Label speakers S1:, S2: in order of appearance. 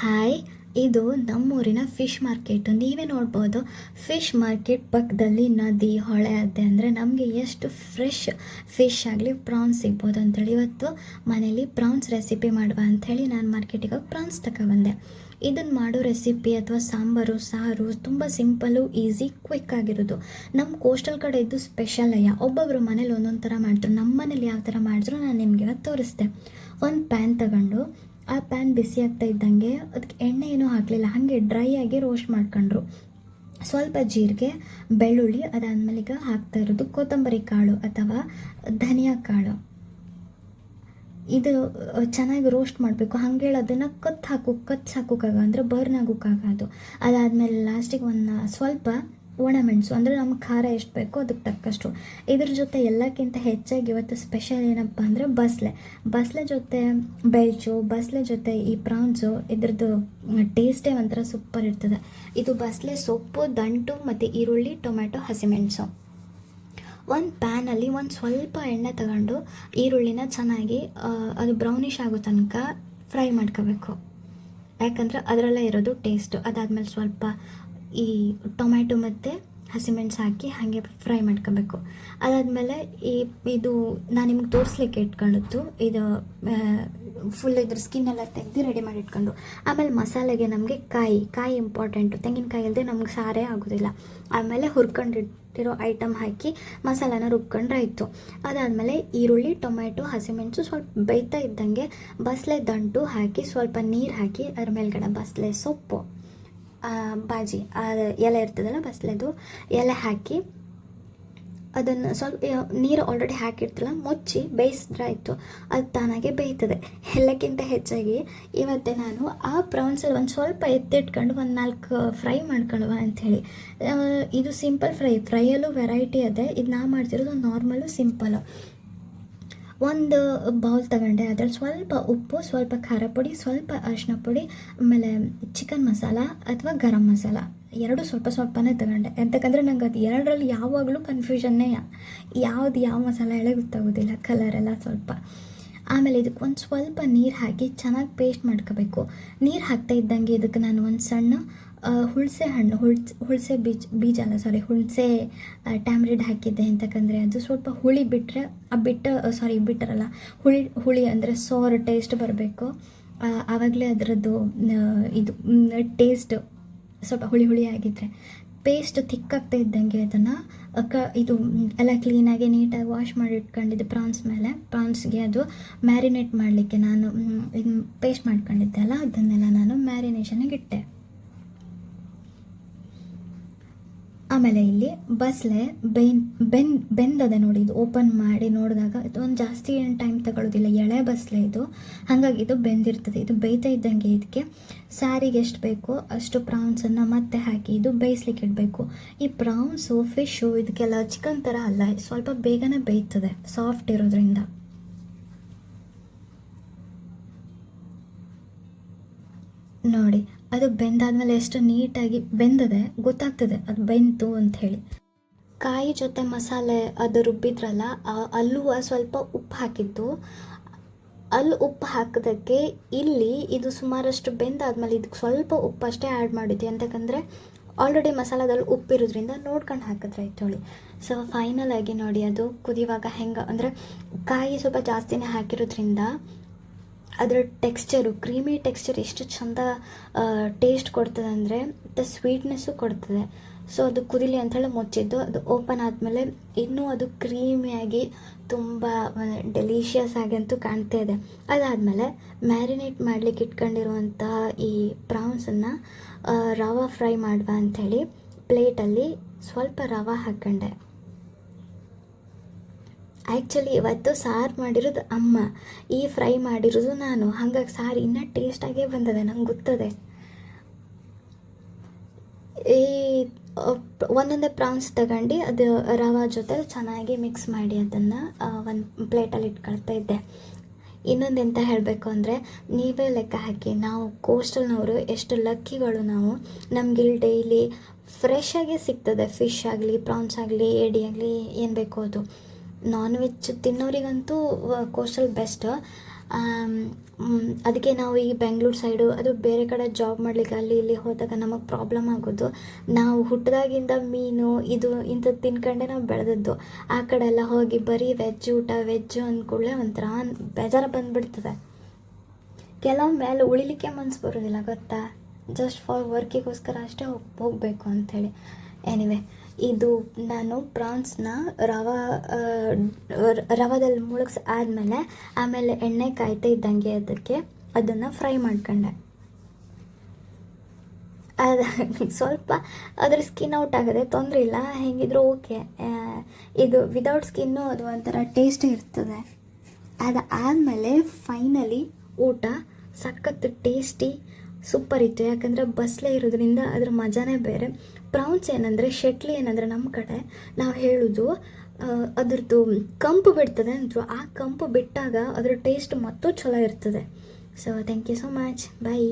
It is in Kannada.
S1: ಹಾಯ್, ಇದು ನಮ್ಮೂರಿನ ಫಿಶ್ ಮಾರ್ಕೆಟು. ನೀವೇ ನೋಡ್ಬೋದು, ಫಿಶ್ ಮಾರ್ಕೆಟ್ ಪಕ್ಕದಲ್ಲಿ ನದಿ, ಹೊಳೆ ಅದೆ ಅಂದರೆ ನಮಗೆ ಎಷ್ಟು ಫ್ರೆಶ್ ಫಿಶ್ ಆಗಲಿ ಪ್ರಾನ್ಸ್ ಸಿಗ್ಬೋದು ಅಂಥೇಳಿ ಇವತ್ತು ಮನೇಲಿ ಪ್ರಾನ್ಸ್ ರೆಸಿಪಿ ಮಾಡುವ ಅಂಥೇಳಿ ನಾನು ಮಾರ್ಕೆಟಿಗೆ ಹೋಗಿ ಪ್ರಾನ್ಸ್ ತಗೊಬಂದೆ. ಇದನ್ನು ಮಾಡೋ ರೆಸಿಪಿ ಅಥವಾ ಸಾಂಬಾರು ಸಾರು ತುಂಬ ಸಿಂಪಲ್ಲು, ಈಸಿ, ಕ್ವಿಕ್ ಆಗಿರೋದು. ನಮ್ಮ ಕೋಸ್ಟಲ್ ಕಡೆ ಇದ್ದು ಸ್ಪೆಷಲ್ ಅಯ್ಯ. ಒಬ್ಬೊಬ್ಬರು ಮನೇಲಿ ಒಂದೊಂದು ಥರ ಮಾಡ್ತಾರೆ. ನಮ್ಮ ಮನೇಲಿ ಯಾವ ಥರ ಮಾಡಿದ್ರು ನಾನು ನಿಮಗೆ ಇವತ್ತು ತೋರಿಸ್ದೆ. ಒಂದು ಪ್ಯಾನ್ ತಗೊಂಡು ಆ ಪ್ಯಾನ್ ಬಿಸಿ ಆಗ್ತಾ ಇದ್ದಂಗೆ ಅದಕ್ಕೆ ಎಣ್ಣೆ ಏನೂ ಹಾಕಲಿಲ್ಲ, ಹಾಗೆ ಡ್ರೈ ಆಗಿ ರೋಸ್ಟ್ ಮಾಡ್ಕೊಂಡ್ರು. ಸ್ವಲ್ಪ ಜೀರಿಗೆ, ಬೆಳ್ಳುಳ್ಳಿ, ಅದಾದಮೇಲೆ ಈಗ ಹಾಕ್ತಾ ಇರೋದು ಕೊತ್ತಂಬರಿ ಕಾಳು ಅಥವಾ ಧನಿಯಾ ಕಾಳು. ಇದು ಚೆನ್ನಾಗಿ ರೋಸ್ಟ್ ಮಾಡಬೇಕು. ಹಂಗೇಳಿ ಅದನ್ನು ಕತ್ತಿ ಹಾಕೋಕ್ಕಾಗ ಅಂದರೆ ಬರ್ನ್ ಆಗೋಕ್ಕಾಗೋದು. ಅದಾದಮೇಲೆ ಲಾಸ್ಟಿಗೆ ಒಂದು ಸ್ವಲ್ಪ ಒಣಮೆಣಸು, ಅಂದರೆ ನಮ್ಗೆ ಖಾರ ಎಷ್ಟು ಬೇಕೋ ಅದಕ್ಕೆ ತಕ್ಕಷ್ಟು. ಇದ್ರ ಜೊತೆ ಎಲ್ಲಕ್ಕಿಂತ ಹೆಚ್ಚಾಗಿ ಇವತ್ತು ಸ್ಪೆಷಲ್ ಏನಪ್ಪ ಅಂದರೆ ಬಸ್ಲೆ ಜೊತೆ ಬೆಳ್ಚು, ಬಸ್ಲೆ ಜೊತೆ ಈ ಪ್ರಾನ್ಸು, ಇದ್ರದ್ದು ಟೇಸ್ಟೇ ಒಂಥರ ಸೂಪರ್ ಇರ್ತದೆ. ಇದು ಬಸ್ಲೆ ಸೊಪ್ಪು, ದಂಟು ಮತ್ತು ಈರುಳ್ಳಿ, ಟೊಮೆಟೊ, ಹಸಿಮೆಣಸು. ಒಂದು ಪ್ಯಾನಲ್ಲಿ ಒಂದು ಸ್ವಲ್ಪ ಎಣ್ಣೆ ತಗೊಂಡು ಈರುಳ್ಳಿನ ಚೆನ್ನಾಗಿ ಅದು ಬ್ರೌನಿಷ್ ಆಗೋ ತನಕ ಫ್ರೈ ಮಾಡ್ಕೋಬೇಕು, ಯಾಕಂದರೆ ಅದರಲ್ಲೇ ಇರೋದು ಟೇಸ್ಟು. ಅದಾದಮೇಲೆ ಸ್ವಲ್ಪ ಈ ಟೊಮ್ಯಾಟೊ ಮತ್ತು ಹಸಿಮೆಣಸು ಹಾಕಿ ಹಾಗೆ ಫ್ರೈ ಮಾಡ್ಕೋಬೇಕು. ಅದಾದಮೇಲೆ ಇದು ನಾನು ನಿಮ್ಗೆ ತೋರಿಸ್ಲಿಕ್ಕೆ ಇಟ್ಕೊಂಡಿದ್ದು, ಇದು ಫುಲ್ ಇದ್ರ ಸ್ಕಿನ್ ಎಲ್ಲ ತೆಗೆದು ರೆಡಿ ಮಾಡಿ ಇಟ್ಕೊಂಡು, ಆಮೇಲೆ ಮಸಾಲೆಗೆ ನಮಗೆ ಕಾಯಿ ಇಂಪಾರ್ಟೆಂಟು. ತೆಂಗಿನಕಾಯಿ ಇಲ್ಲದೆ ನಮ್ಗೆ ಸಾರೇ ಆಗೋದಿಲ್ಲ. ಆಮೇಲೆ ಹುರ್ಕೊಂಡಿಟ್ಟಿರೋ ಐಟಮ್ ಹಾಕಿ ಮಸಾಲಾನ ರುಬ್ಕೊಂಡ್ರೆ ಆಯಿತು. ಅದಾದಮೇಲೆ ಈರುಳ್ಳಿ, ಟೊಮೆಟೊ, ಹಸಿಮೆಣಸು ಸ್ವಲ್ಪ ಬೇಯ್ತಾ ಇದ್ದಂಗೆ ಬಸ್ಲೆ ದಂಟು ಹಾಕಿ ಸ್ವಲ್ಪ ನೀರು ಹಾಕಿ ಅದ್ರ ಮೇಲ್ಗಡೆ ಬಸ್ಲೆ ಸೊಪ್ಪು, ಬಾಜಿ ಎಲೆ ಇರ್ತದಲ್ಲ ಬಸ್ಲೆದು ಎಲೆ ಹಾಕಿ ಅದನ್ನು ಸ್ವಲ್ಪ ನೀರು ಆಲ್ರೆಡಿ ಹಾಕಿರ್ತಲ್ಲ ಮುಚ್ಚಿ ಬೇಯಿಸಿದ್ರೆ ಆಯಿತು. ಅದು ತಾನಾಗೆ ಬೇಯ್ತದೆ. ಎಲ್ಲಕ್ಕಿಂತ ಹೆಚ್ಚಾಗಿ ಇವತ್ತೇ ನಾನು ಆ ಪ್ರಾನ್ಸಲ್ಲಿ ಒಂದು ಸ್ವಲ್ಪ ಎತ್ತಿಟ್ಕೊಂಡು ಒಂದು 4 ಫ್ರೈ ಮಾಡ್ಕೊಳ್ಳುವ ಅಂಥೇಳಿ. ಇದು ಸಿಂಪಲ್ ಫ್ರೈಯಲ್ಲೂ ವೆರೈಟಿ ಅದೇ. ಇದು ನಾ ಮಾಡ್ತಿರೋದು ನಾರ್ಮಲು ಸಿಂಪಲ್ಲು. ಒಂದು ಬೌಲ್ ತಗೊಂಡೆ, ಅದರಲ್ಲಿ ಸ್ವಲ್ಪ ಉಪ್ಪು, ಸ್ವಲ್ಪ ಖಾರ ಪುಡಿ, ಸ್ವಲ್ಪ ಅರಿಶಿನ ಪುಡಿ, ಆಮೇಲೆ ಚಿಕನ್ ಮಸಾಲ ಅಥವಾ ಗರಂ ಮಸಾಲ ಎರಡು ಸ್ವಲ್ಪನೇ ತಗೊಂಡೆ. ಎಂತಕ್ಕಂದರೆ ನಂಗೆ ಅದು ಎರಡರಲ್ಲಿ ಯಾವಾಗಲೂ ಕನ್ಫ್ಯೂಷನ್ನೇ, ಯಾವ ಮಸಾಲ ಹೇಳೇ ಗೊತ್ತಾಗೋದಿಲ್ಲ, ಕಲರೆಲ್ಲ ಸ್ವಲ್ಪ. ಆಮೇಲೆ ಇದಕ್ಕೆ ಒಂದು ಸ್ವಲ್ಪ ನೀರು ಹಾಕಿ ಚೆನ್ನಾಗಿ ಪೇಸ್ಟ್ ಮಾಡ್ಕೋಬೇಕು. ನೀರು ಹಾಕ್ತಾ ಇದ್ದಂಗೆ ಇದಕ್ಕೆ ನಾನು ಒಂದು ಸಣ್ಣ ಹುಣಸೆ ಹಣ್ಣು, ಹುಣಸೆ ಹುಣಸೆ ಟ್ಯಾಮ್ರಿಡ್ ಹಾಕಿದ್ದೆ. ಎಂತಕ್ಕಂದರೆ ಅದು ಸ್ವಲ್ಪ ಹುಳಿ ಬಿಟ್ಟರೆ ಬಿಟ್ಟರಲ್ಲ ಹುಳಿ ಅಂದರೆ ಸೋರ್ ಟೇಸ್ಟ್ ಬರಬೇಕು. ಆವಾಗಲೇ ಅದರದ್ದು ಇದು ಟೇಸ್ಟ್ ಸ್ವಲ್ಪ ಹುಳಿ ಆಗಿದ್ದರೆ. ಪೇಸ್ಟ್ ಥಿಕ್ಕಾಗ್ತಾ ಇದ್ದಂಗೆ ಅದನ್ನು ಇದು ಎಲ್ಲ ಕ್ಲೀನಾಗಿ ನೀಟಾಗಿ ವಾಶ್ ಮಾಡಿ ಇಟ್ಕೊಂಡಿದ್ದೆ ಪ್ರಾನ್ಸ್ಗೆ ಅದು ಮ್ಯಾರಿನೇಟ್ ಮಾಡಲಿಕ್ಕೆ ನಾನು ಇದು ಪೇಸ್ಟ್ ಮಾಡ್ಕೊಂಡಿದ್ದೆ ಅಲ್ಲ, ಅದನ್ನೆಲ್ಲ ನಾನು ಮ್ಯಾರಿನೇಷನಿಗೆ ಇಟ್ಟೆ. ಆಮೇಲೆ ಇಲ್ಲಿ ಬಸ್ಲೆ ಬೆಂದದೆ ನೋಡಿ. ಇದು ಓಪನ್ ಮಾಡಿ ನೋಡಿದಾಗ ಇದು ಒಂದು ಜಾಸ್ತಿ ಏನು ಟೈಮ್ ತಗೊಳ್ಳೋದಿಲ್ಲ, ಎಳೆ ಬಸ್ಲೆ ಇದು, ಹಾಗಾಗಿ ಇದು ಬೆಂದಿರ್ತದೆ. ಇದು ಬೇಯ್ತಾ ಇದ್ದಂಗೆ ಇದಕ್ಕೆ ಸಾರಿಗೆ ಎಷ್ಟು ಬೇಕೋ ಅಷ್ಟು ಪ್ರಾನ್ಸನ್ನು ಮತ್ತೆ ಹಾಕಿ ಇದು ಬೇಯಿಸ್ಲಿಕ್ಕೆ ಇಡಬೇಕು. ಈ ಪ್ರಾನ್ಸು, ಫಿಶ್ಶು ಇದಕ್ಕೆಲ್ಲ ಚಿಕನ್ ಥರ ಅಲ್ಲ, ಸ್ವಲ್ಪ ಬೇಗನೆ ಬೇಯ್ತದೆ ಸಾಫ್ಟ್ ಇರೋದ್ರಿಂದ. ನೋಡಿ, ಅದು ಬೆಂದಾದ್ಮೇಲೆ ಎಷ್ಟು ನೀಟಾಗಿ ಬೆಂದದೆ ಗೊತ್ತಾಗ್ತದೆ ಅದು ಬೆಂತು ಅಂಥೇಳಿ. ಕಾಯಿ ಜೊತೆ ಮಸಾಲೆ ಅದು ರುಬ್ಬಿದ್ರಲ್ಲ, ಅಲ್ಲೂ ಸ್ವಲ್ಪ ಉಪ್ಪು ಹಾಕಿದ್ದು. ಅಲ್ಲಿ ಉಪ್ಪು ಹಾಕೋದಕ್ಕೆ ಇಲ್ಲಿ ಇದು ಸುಮಾರಷ್ಟು ಬೆಂದಾದ್ಮೇಲೆ ಇದಕ್ಕೆ ಸ್ವಲ್ಪ ಉಪ್ಪು ಅಷ್ಟೇ ಆ್ಯಡ್ ಮಾಡಿದ್ದೆ. ಅಂತಕ್ಕಂದರೆ ಆಲ್ರೆಡಿ ಮಸಾಲದಲ್ಲಿ ಉಪ್ಪಿರೋದ್ರಿಂದ ನೋಡ್ಕೊಂಡು ಹಾಕಿದ್ರೆ ಆಯ್ತೊಳಿ. ಸೊ ಫೈನಲ್ ಆಗಿ ನೋಡಿ, ಅದು ಕುದಿಯುವಾಗ ಹೆಂಗೆ ಅಂದರೆ ಕಾಯಿ ಸ್ವಲ್ಪ ಜಾಸ್ತಿನೇ ಹಾಕಿರೋದ್ರಿಂದ ಅದರ ಟೆಕ್ಸ್ಚರು, ಕ್ರೀಮಿ ಟೆಕ್ಸ್ಚರ್ ಎಷ್ಟು ಚಂದ ಟೇಸ್ಟ್ ಕೊಡ್ತದೆ ಅಂದರೆ ಮತ್ತು ಸ್ವೀಟ್ನೆಸ್ಸು ಕೊಡ್ತದೆ. ಸೊ ಅದು ಕುದಿಲಿ ಅಂಥೇಳಿ ಮುಚ್ಚಿದ್ದು. ಅದು ಓಪನ್ ಆದಮೇಲೆ ಇನ್ನೂ ಅದು ಕ್ರೀಮಿಯಾಗಿ ತುಂಬ ಡೆಲಿಷಿಯಸ್ ಆಗಂತೂ ಕಾಣ್ತಾ ಇದೆ. ಅದಾದಮೇಲೆ ಮ್ಯಾರಿನೇಟ್ ಮಾಡಲಿಕ್ಕೆ ಇಟ್ಕೊಂಡಿರುವಂತಹ ಈ ಪ್ರಾನ್ಸನ್ನು ರವೆ ಫ್ರೈ ಮಾಡುವ ಅಂಥೇಳಿ ಪ್ಲೇಟಲ್ಲಿ ಸ್ವಲ್ಪ ರವೆ ಹಾಕ್ಕೊಂಡೆ. ಆ್ಯಕ್ಚುಲಿ ಇವತ್ತು ಸಾರು ಮಾಡಿರೋದು ಅಮ್ಮ, ಈ ಫ್ರೈ ಮಾಡಿರೋದು ನಾನು, ಹಾಗಾಗಿ ಸಾರು ಇನ್ನೂ ಟೇಸ್ಟಾಗೇ ಬಂದದೆ, ನಂಗೆ ಗೊತ್ತದೆ. ಈ ಒಂದೊಂದೇ ಪ್ರಾನ್ಸ್ ತಗೊಂಡು ಅದು ರವೆ ಜೊತೆ ಚೆನ್ನಾಗಿ ಮಿಕ್ಸ್ ಮಾಡಿ ಅದನ್ನು ಒಂದು ಪ್ಲೇಟಲ್ಲಿ ಇಟ್ಕೊಳ್ತಾ ಇದ್ದೆ. ಇನ್ನೊಂದು ಎಂತ ಹೇಳಬೇಕು ಅಂದರೆ, ನೀವೇ ಲೆಕ್ಕ ಹಾಕಿ, ನಾವು ಕೋಸ್ಟಲ್ನವರು ಎಷ್ಟು ಲಕ್ಕಿಗಳು ನಾವು. ನಮಗಿಲ್ಲಿ ಡೈಲಿ ಫ್ರೆಶಾಗೇ ಸಿಗ್ತದೆ. ಫಿಶ್ ಆಗಲಿ, ಪ್ರಾನ್ಸ್ ಆಗಲಿ, ಏಡಿ ಆಗಲಿ, ಏನು ಬೇಕೋ ಅದು. ನಾನ್ ವೆಜ್ ತಿನ್ನೋರಿಗಂತೂ ಕೋಸ್ಟಲ್ ಬೆಸ್ಟ್. ಅದಕ್ಕೆ ನಾವು ಈ ಬೆಂಗಳೂರು ಸೈಡು ಅದು ಬೇರೆ ಕಡೆ ಜಾಬ್ ಮಾಡಲಿಕ್ಕೆ ಅಲ್ಲಿ ಇಲ್ಲಿ ಹೋದಾಗ ನಮಗೆ ಪ್ರಾಬ್ಲಮ್ ಆಗೋದು. ನಾವು ಹುಟ್ಟಿದಾಗಿಂದ ಮೀನು ಇದು ಇಂಥದ್ದು ತಿನ್ಕೊಂಡೆ ನಾವು ಬೆಳೆದದ್ದು. ಆ ಕಡೆ ಎಲ್ಲ ಹೋಗಿ ಬರೀ ವೆಜ್ ಊಟ, ವೆಜ್ಜು ಅಂದ್ಕೂಡಲೇ ಒಂಥರ ಬೇಜಾರು ಬಂದುಬಿಡ್ತದೆ. ಕೆಲವೊಮ್ಮೆ ಅಲ್ಲಿ ಉಳಿಲಿಕ್ಕೆ ಮನಸ್ಸು ಬರೋದಿಲ್ಲ ಗೊತ್ತಾ, ಜಸ್ಟ್ ಫಾರ್ ವರ್ಕಿಗೋಸ್ಕರ ಅಷ್ಟೇ ಹೋಗಬೇಕು ಅಂಥೇಳಿ. ಎನಿವೆ, ಇದು ನಾನು ಪ್ರಾನ್ಸ್ನ ರವಾದಲ್ಲಿ ಮುಳುಗಿಸಿ ಆಮೇಲೆ ಎಣ್ಣೆ ಕಾಯ್ತಾ ಇದ್ದಂಗೆ ಅದನ್ನು ಫ್ರೈ ಮಾಡ್ಕೊಂಡೆ. ಅದು ಸ್ವಲ್ಪ ಅದ್ರ ಸ್ಕಿನ್ ಔಟ್ ಆಗಿದೆ, ತೊಂದರೆ ಇಲ್ಲ, ಹೆಂಗಿದ್ರು ಓಕೆ. ಇದು ವಿದೌಟ್ ಸ್ಕಿನ್ನು ಅದು ಒಂಥರ ಟೇಸ್ಟ್ ಇರ್ತದೆ. ಅದಾದಮೇಲೆ ಫೈನಲಿ ಊಟ ಸಖತ್ತು ಟೇಸ್ಟಿ ಸೂಪರ್ ಇತ್ತು. ಯಾಕಂದರೆ ಬಸ್ಲೆ ಇರೋದ್ರಿಂದ ಅದ್ರ ಮಜಾನೇ ಬೇರೆ. ಪ್ರಾನ್ಸ್ ಏನಂದರೆ ಶೆಟ್ಲಿ ಏನಂದರೆ ನಮ್ಮ ಕಡೆ ನಾವು ಹೇಳೋದು ಅದ್ರದ್ದು ಕಂಪು ಬಿಡ್ತದೆ ಅಂದರು. ಆ ಕಂಪು ಬಿಟ್ಟಾಗ ಅದ್ರ ಟೇಸ್ಟ್ ಮತ್ತೂ ಚಲೋ ಇರ್ತದೆ. So thank you so much, bye.